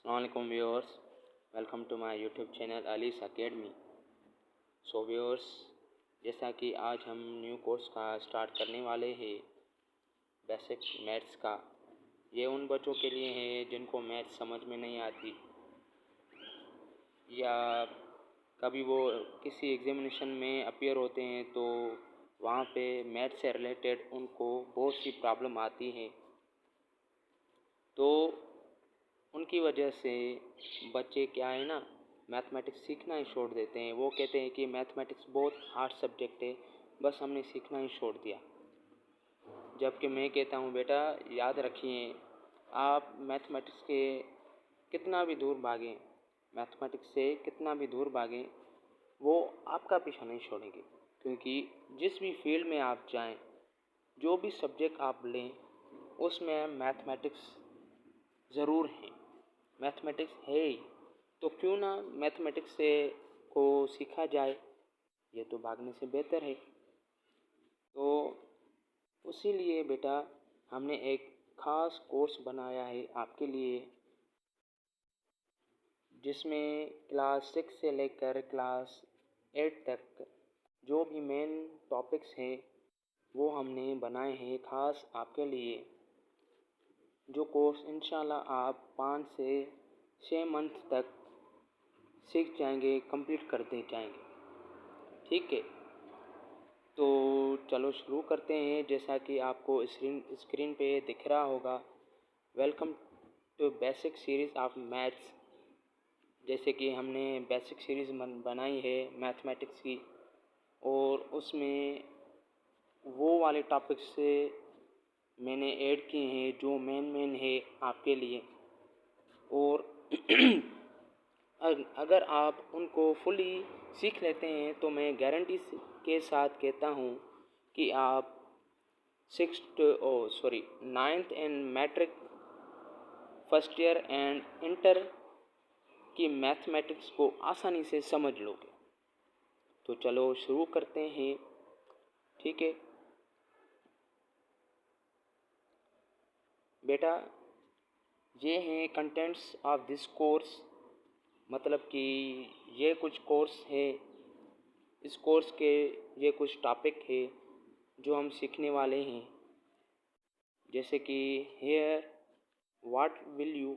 Assalamualaikum viewers, welcome to my YouTube channel Alis academy. So viewers, जैसा कि आज हम न्यू कोर्स का स्टार्ट करने वाले हैं बेसिक मैथ्स का। ये उन बच्चों के लिए है जिनको मैथ्स समझ में नहीं आती या कभी वो किसी एग्जामिनेशन में अपीयर होते हैं तो वहाँ पे मैथ्स से रिलेटेड उनको बहुत सी प्रॉब्लम आती है, तो उनकी वजह से बच्चे क्या है ना, मैथमेटिक्स सीखना ही छोड़ देते हैं। वो कहते हैं कि मैथमेटिक्स बहुत हार्ड सब्जेक्ट है, बस हमने सीखना ही छोड़ दिया। जबकि मैं कहता हूँ बेटा याद रखिए, आप मैथमेटिक्स के कितना भी दूर भागें, मैथमेटिक्स से कितना भी दूर भागें, वो आपका पीछा नहीं छोड़ेंगे। क्योंकि जिस भी फील्ड में आप जाएं, जो भी सब्जेक्ट आप लें, उसमें मैथमेटिक्स ज़रूर है। मैथमेटिक्स है ही तो क्यों ना मैथमेटिक्स से को सीखा जाए, ये तो भागने से बेहतर है। तो उसीलिए बेटा हमने एक ख़ास कोर्स बनाया है आपके लिए, जिसमें क्लास 6 से लेकर क्लास 8 तक जो भी मेन टॉपिक्स हैं वो हमने बनाए हैं ख़ास आपके लिए। जो कोर्स इंशाल्लाह आप 5 से 6 मंथ तक सीख जाएंगे, कंप्लीट करते जाएंगे। ठीक है, तो चलो शुरू करते हैं। जैसा कि आपको स्क्रीन पे दिख रहा होगा, welcome to basic series of maths. जैसे कि हमने बेसिक सीरीज़ बनाई है मैथमेटिक्स की, और उसमें वो वाले टॉपिक्स से मैंने ऐड किए हैं जो मेन है आपके लिए। और अगर आप उनको फुली सीख लेते हैं तो मैं गारंटी के साथ कहता हूँ कि आप ninth and matric first year and inter की मैथमेटिक्स को आसानी से समझ लोगे। तो चलो शुरू करते हैं। ठीक है बेटा, ये हैं कंटेंट्स ऑफ दिस कोर्स, मतलब कि ये कुछ कोर्स है, इस कोर्स के ये कुछ टॉपिक है जो हम सीखने वाले हैं। जैसे कि here what will you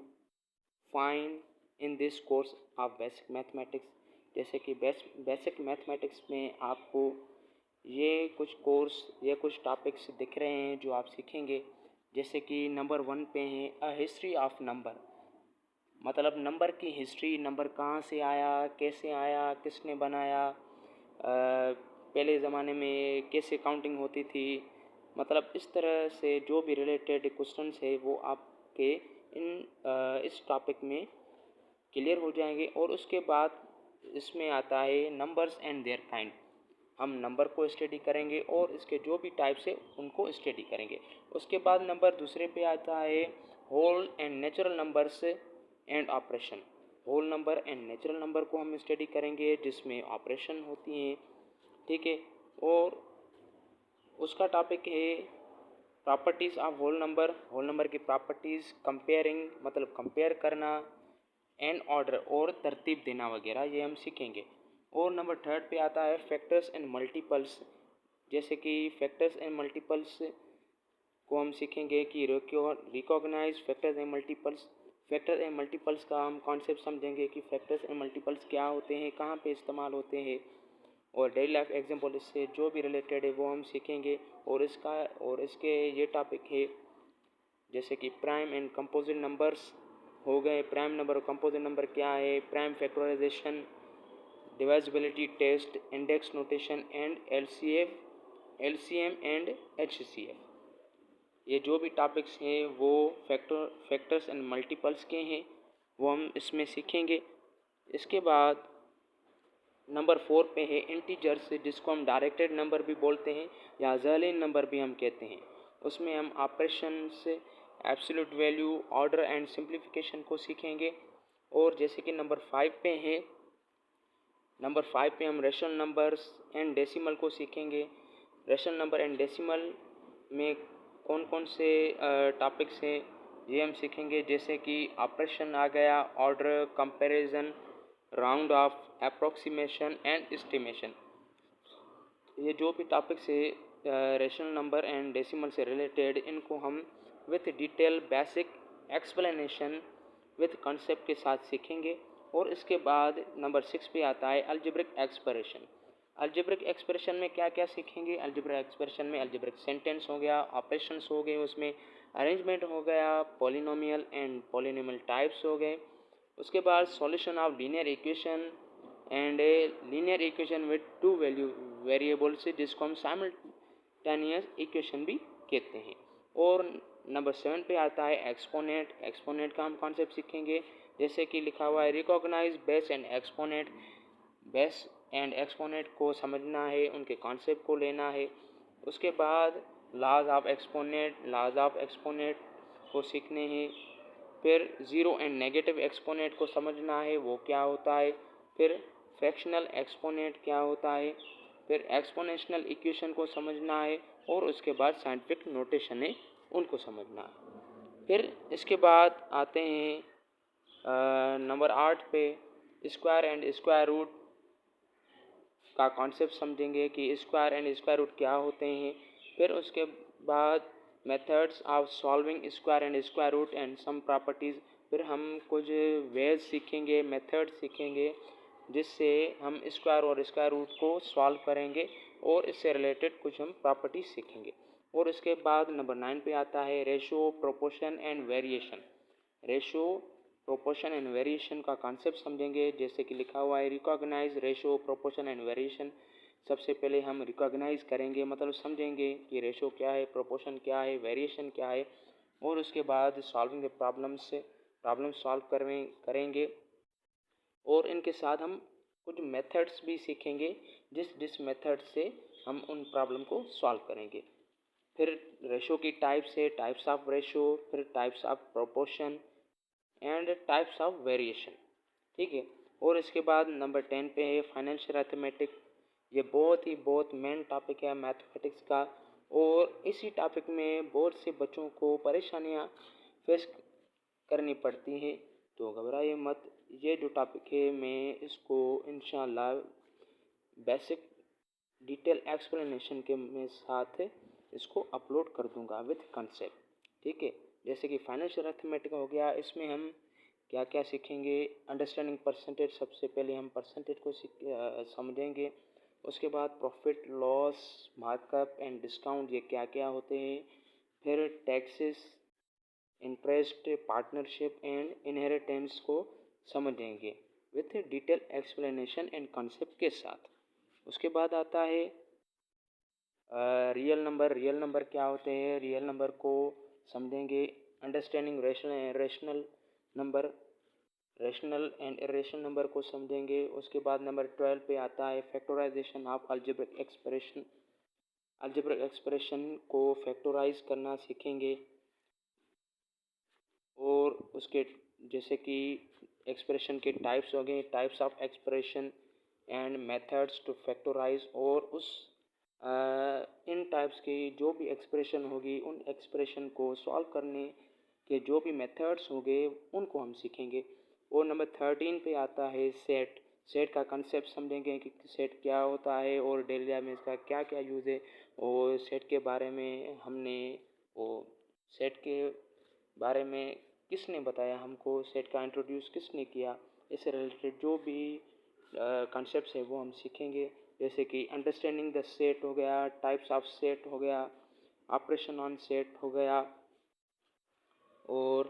find in this course of basic mathematics. जैसे कि बेसिक मैथमेटिक्स में आपको ये कुछ टॉपिक्स दिख रहे हैं जो आप सीखेंगे। जैसे कि नंबर 1 पे है अ हिस्ट्री ऑफ नंबर, मतलब नंबर की हिस्ट्री, नंबर कहाँ से आया, कैसे आया, किसने बनाया, पहले ज़माने में कैसे काउंटिंग होती थी। मतलब इस तरह से जो भी रिलेटेड क्वेश्चंस है वो आपके इस टॉपिक में क्लियर हो जाएंगे। और उसके बाद इसमें आता है नंबर्स एंड देयर काइंड। हम नंबर को स्टडी करेंगे और इसके जो भी टाइप्स है उनको स्टडी करेंगे। उसके बाद नंबर दूसरे पे आता है whole and natural numbers and operation. Whole number and natural number को हम स्टडी करेंगे जिसमें ऑपरेशन होती हैं। ठीक है, और उसका टॉपिक है properties of whole number. Whole number की प्रॉपर्टीज़, कंपेयरिंग मतलब कंपेयर करना, एंड ऑर्डर और तरतीब देना वगैरह, ये हम सीखेंगे। और नंबर 3 पे आता है फैक्टर्स एंड मल्टीपल्स। जैसे कि फैक्टर्स एंड मल्टीपल्स को हम सीखेंगे कि recognise factors and multiples. Factors and multiples का हम कॉन्सेप्ट समझेंगे कि फैक्टर्स एंड मल्टीपल्स क्या होते हैं, कहाँ पे इस्तेमाल होते हैं, और डेली लाइफ एग्जाम्पल इससे जो भी रिलेटेड है वो हम सीखेंगे। और इसके ये टॉपिक है जैसे कि प्राइम एंड कंपोजिट नंबर्स हो गए। प्राइम नंबर और कंपोजिट नंबर क्या है, prime factorization, divisibility test, index notation and LCM and HCF. ये जो भी टॉपिक्स हैं वो फैक्टर्स एंड मल्टीपल्स के हैं, वो हम इसमें सीखेंगे। इसके बाद नंबर 4 पे है इंटीजर्स, जिसको हम डायरेक्टेड नंबर भी बोलते हैं या ज़ैलिन नंबर भी हम कहते हैं। उसमें हम operations, absolute value, order and simplification को सीखेंगे। और जैसे कि नंबर 5 पे हम रेशनल नंबर्स एंड डेसिमल को सीखेंगे। रेशनल नंबर एंड डेसिमल में कौन कौन से टॉपिक्स हैं ये हम सीखेंगे, जैसे कि ऑपरेशन आ गया, order, comparison, round of, approximation and estimation. ये जो भी टॉपिक्स है रेशनल नंबर एंड डेसिमल से रिलेटेड, इनको हम with detail basic explanation with concept के साथ सीखेंगे। और इसके बाद नंबर 6 पे आता है अलजेब्रिक एक्सप्रेशन। अलजेब्रिक एक्सप्रेशन में क्या क्या सीखेंगे? अलजेब्रिक एक्सप्रेशन में अलजेब्रिक सेंटेंस हो गया, ऑपरेशंस हो गए, उसमें अरेंजमेंट हो गया, पॉलिनोमियल एंड पॉलिनोमियल टाइप्स हो गए। उसके बाद solution of linear equation and linear equation with to value variables, जिसको हम साइमल्टेनियस इक्वेशन भी कहते हैं। और नंबर 7 पे आता है एक्सपोनेंट। एक्सपोनेंट का हम कॉन्सेप्ट सीखेंगे, जैसे कि लिखा हुआ है recognise base and exponent. Base and exponent को समझना है, उनके कॉन्सेप्ट को लेना है। उसके बाद लॉज ऑफ एक्सपोनेंट को सीखने हैं। फिर ज़ीरो एंड नेगेटिव एक्सपोनेंट को समझना है, वो क्या होता है। फिर फ्रैक्शनल एक्सपोनेंट क्या होता है। फिर एक्सपोनेंशियल इक्वेशन को समझना है, और उसके बाद साइंटिफिक नोटेशन है, उनको समझना है। फिर इसके बाद आते हैं नंबर 8 पे स्क्वायर एंड स्क्वायर रूट का कॉन्सेप्ट समझेंगे कि स्क्वायर एंड स्क्वायर रूट क्या होते हैं। फिर उसके बाद methods of solving square and square root and some properties. फिर हम कुछ वेज सीखेंगे, मेथड सीखेंगे, जिससे हम स्क्वायर और स्क्वायर रूट को सॉल्व करेंगे, और इससे रिलेटेड कुछ हम प्रॉपर्टीज सीखेंगे। और इसके बाद नंबर 9 पे आता है ratio, proportion and variation. Ratio, proportion and variation का कॉन्सेप्ट समझेंगे, जैसे कि लिखा हुआ है recognise ratio, proportion and variation. सबसे पहले हम रिकॉग्नाइज करेंगे, मतलब समझेंगे कि रेशो क्या है, प्रोपोर्शन क्या है, वेरिएशन क्या है। और उसके बाद सॉल्विंग द प्रॉब्लम सॉल्व करेंगे। और इनके साथ हम कुछ मेथड्स भी सीखेंगे, जिस मेथड से हम उन प्रॉब्लम को सॉल्व करेंगे। फिर रेशो की टाइप्स है, टाइप्स ऑफ रेशो, फिर types of proportion and types of variation. ठीक है। और इसके बाद नंबर 10 पे है फाइनेंशियल अर्थमेटिक। ये बहुत मेन टॉपिक है मैथमेटिक्स का, और इसी टॉपिक में बहुत से बच्चों को परेशानियां फेस करनी पड़ती हैं, तो घबराइए मत। ये जो टॉपिक है, मैं इसको इंशाल्लाह बेसिक डिटेल एक्सप्लेनेशन के में साथ इसको अपलोड कर दूंगा विथ कंसेप्ट। ठीक है। जैसे कि फाइनेंशियल अर्थमेटिक हो गया, इसमें हम क्या क्या सीखेंगे? अंडरस्टैंडिंग परसेंटेज, सबसे पहले हम परसेंटेज को समझेंगे। उसके बाद profit loss, markup and discount, ये क्या क्या होते हैं। फिर taxes, interest, partnership and inheritance को समझेंगे with detail explanation and concept के साथ। उसके बाद आता है रियल नंबर क्या होते हैं, रियल नंबर को समझेंगे। Understanding rational number, rational and irrational number को समझेंगे। उसके बाद नंबर 12 पे आता है factorisation of algebraic expression. Algebraic expression को फैक्टराइज करना सीखेंगे। और उसके जैसे कि एक्सप्रेशन के टाइप्स हो गए, types of expression and methods to factorise. और उस इन टाइप्स की जो भी एक्सप्रेशन होगी, उन एक्सप्रेशन को सॉल्व करने के जो भी मेथड्स होंगे, उनको हम सीखेंगे। और नंबर 13 पे आता है सेट। सेट का कंसेप्ट समझेंगे कि सेट क्या होता है, और डेली लाइफ में इसका क्या क्या यूज़ है। और सेट के बारे में हमने वो सेट के बारे में किसने बताया हमको, सेट का इंट्रोड्यूस किसने किया, इससे रिलेटेड जो भी कॉन्सेप्ट्स है वो हम सीखेंगे। जैसे कि अंडरस्टैंडिंग द सेट हो गया, टाइप्स ऑफ सेट हो गया, ऑपरेशन ऑन सेट हो गया, और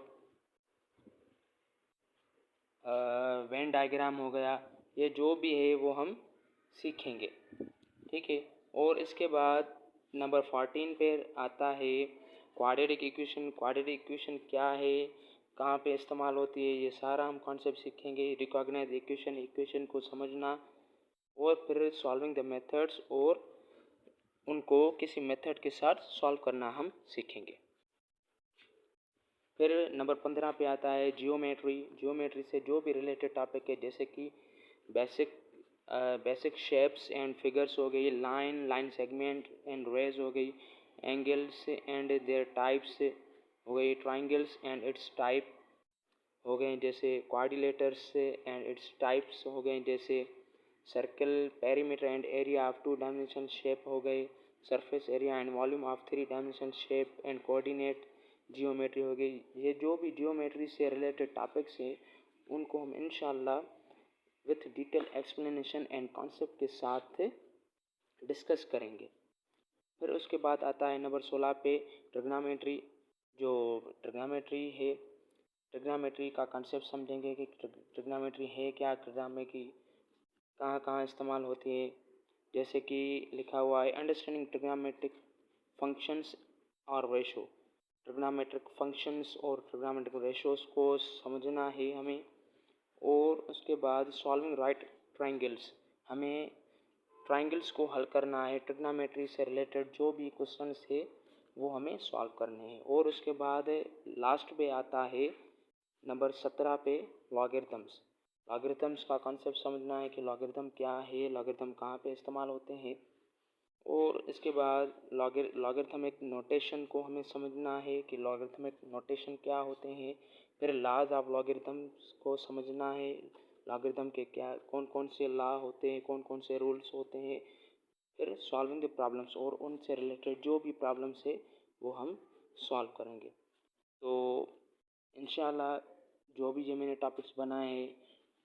वेन डायग्राम हो गया। ये जो भी है वो हम सीखेंगे। ठीक है। और इसके बाद नंबर 14 पे आता है क्वाड्रेटिक इक्वेशन। क्वाड्रेटिक इक्वेशन क्या है, कहाँ पे इस्तेमाल होती है, ये सारा हम कॉन्सेप्ट सीखेंगे। रिकॉग्नाइज इक्वेशन को समझना, और फिर सॉल्विंग द मेथड्स, और उनको किसी मेथड के साथ सॉल्व करना हम सीखेंगे। फिर नंबर 15 पे आता है जियोमेट्री। जियोमेट्री से जो भी रिलेटेड टॉपिक है, जैसे कि बेसिक शेप्स एंड फिगर्स हो गई, लाइन सेगमेंट एंड रेज हो गई, एंगल्स एंड देयर टाइप्स, हो गई, ट्राइंगल्स एंड इट्स टाइप हो गए जैसे क्वाड्रिलेटर्स एंड इट्स टाइप्स हो गए जैसे circle, perimeter and area of 2 dimension shape हो गए, surface area and volume of 3 dimension shape and coordinate geometry हो गई। ये जो भी जियोमेट्री से रिलेटेड टॉपिक्स हैं उनको हम इंशाल्लाह with detail explanation and concept के साथ डिस्कस करेंगे। फिर उसके बाद आता है नंबर 16 पे ट्रिग्नोमेट्री। जो ट्रिग्नोमेट्री है, ट्रिग्नोमेट्री का कॉन्सेप्ट समझेंगे कि ट्रिग्नोमेट्री है क्या, ट्रिग्नोमेट्री कहाँ कहाँ इस्तेमाल होती है। जैसे कि लिखा हुआ है अंडरस्टैंडिंग ट्रिग्नोमेट्रिक फंक्शंस और रेशो। ट्रिग्नोमेट्रिक फंक्शंस और ट्रिग्नोमेट्रिक रेशोस को समझना है हमें। और उसके बाद सॉल्विंग राइट ट्राइंगल्स, हमें ट्राइंगल्स को हल करना है। ट्रिग्नोमेट्री से रिलेटेड जो भी क्वेश्चंस है वो हमें सॉल्व करने हैं। और उसके बाद लास्ट पे आता है नंबर 17 पे लॉगरिथम्स। लॉगरिथम्स का कॉन्सेप्ट समझना है कि लॉगरिथम क्या है, लॉगरिथम कहाँ पे इस्तेमाल होते हैं। और इसके बाद लॉगरिथमिक नोटेशन को हमें समझना है कि लॉगरिथमिक नोटेशन क्या होते हैं। फिर लॉज ऑफ लॉगरिथम्स को समझना है, लॉगरिथम के क्या कौन कौन से लॉ होते हैं, कौन कौन से रूल्स होते हैं। फिर सॉल्विंग द प्रॉब्लम्स, और उनसे रिलेटेड जो भी प्रॉब्लम्स है वो हम सॉल्व करेंगे। तो इंशाल्लाह जो भी ये मैंने टॉपिक्स बनाए हैं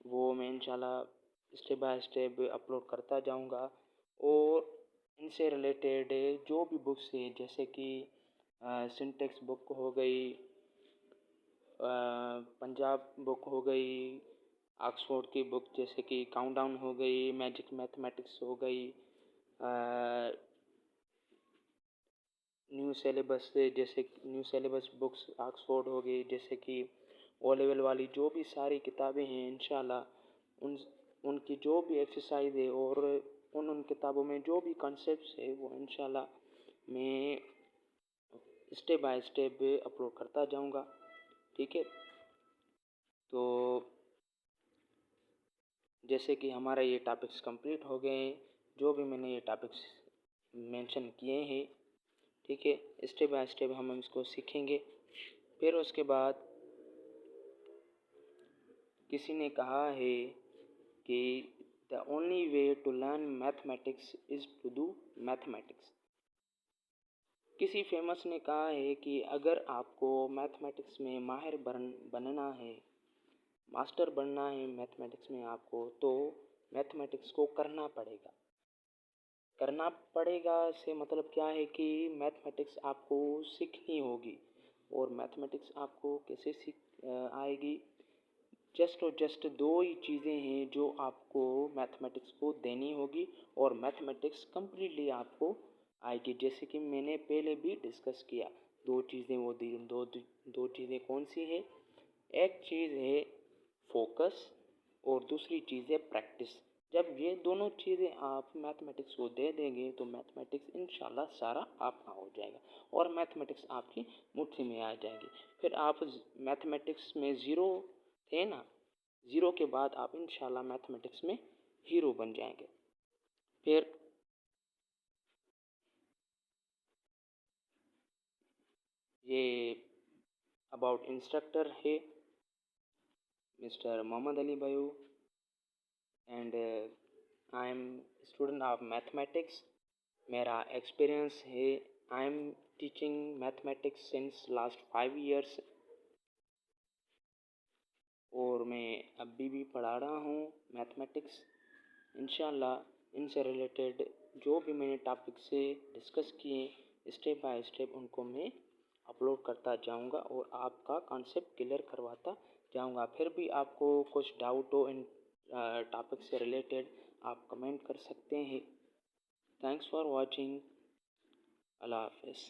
वो मैं इंशाल्लाह स्टेप बाय स्टेप अपलोड करता जाऊंगा। और इनसे रिलेटेड जो भी बुक्स है जैसे कि सिंटेक्स बुक हो गई, पंजाब बुक हो गई, ऑक्सफोर्ड की बुक जैसे कि काउंटडाउन हो गई, मैजिक मैथमेटिक्स हो गई, न्यू सिलेबस जैसे न्यू सिलेबस बुक्स ऑक्सफोर्ड हो गई, जैसे कि ओ लेवल वाली जो भी सारी किताबें हैं इंशाल्लाह उनकी जो भी एक्सरसाइज है और उन किताबों में जो भी कॉन्सेप्ट्स है वो इंशाल्लाह मैं स्टेप बाय स्टेप अपलोड करता जाऊंगा। ठीक है, तो जैसे कि हमारा ये टॉपिक्स कंप्लीट हो गए हैं, जो भी मैंने ये टॉपिक्स मेंशन किए हैं, ठीक है, स्टेप बाय स्टेप हम इसको सीखेंगे। फिर उसके बाद किसी ने कहा है कि the only way to learn mathematics is to do mathematics. किसी फेमस ने कहा है कि अगर आपको मैथमेटिक्स में माहिर बनना है, मास्टर बनना है मैथमेटिक्स में आपको, तो मैथमेटिक्स को करना पड़ेगा। करना पड़ेगा से मतलब क्या है कि मैथमेटिक्स आपको सीखनी होगी। और मैथमेटिक्स आपको कैसे आएगी। जस्ट और जस्ट दो ही चीज़ें हैं जो आपको मैथमेटिक्स को देनी होगी और मैथमेटिक्स कम्प्लीटली आपको आएगी। जैसे कि मैंने पहले भी डिस्कस किया, दो चीज़ें वो दी, दो चीज़ें कौन सी है। एक चीज़ है फोकस और दूसरी चीज़ है प्रैक्टिस। जब ये दोनों चीज़ें आप मैथमेटिक्स को दे देंगे तो मैथमेटिक्स इंशाल्लाह सारा आपका हो जाएगा और मैथमेटिक्स आपकी मुट्ठी में आ जाएगी। फिर आप मैथमेटिक्स में ज़ीरो थे ना, ज़ीरो के बाद आप इंशाल्लाह मैथमेटिक्स में हीरो बन जाएंगे। फिर ये अबाउट इंस्ट्रक्टर है मिस्टर मोहम्मद अली भाई and I am student of mathematics. मेरा एक्सपीरियंस है, I am teaching mathematics since last 5 years और मैं अभी भी पढ़ा रहा हूँ मैथमेटिक्स। इंशाल्लाह इनसे रिलेटेड जो भी मैंने टॉपिक से डिस्कस किए स्टेप बाय स्टेप उनको मैं अपलोड करता जाऊंगा और आपका कॉन्सेप्ट क्लियर करवाता जाऊंगा। फिर भी आपको कुछ डाउट हो इन टॉपिक से रिलेटेड आप कमेंट कर सकते हैं। Thanks for watching. अल्लाह हाफिज़।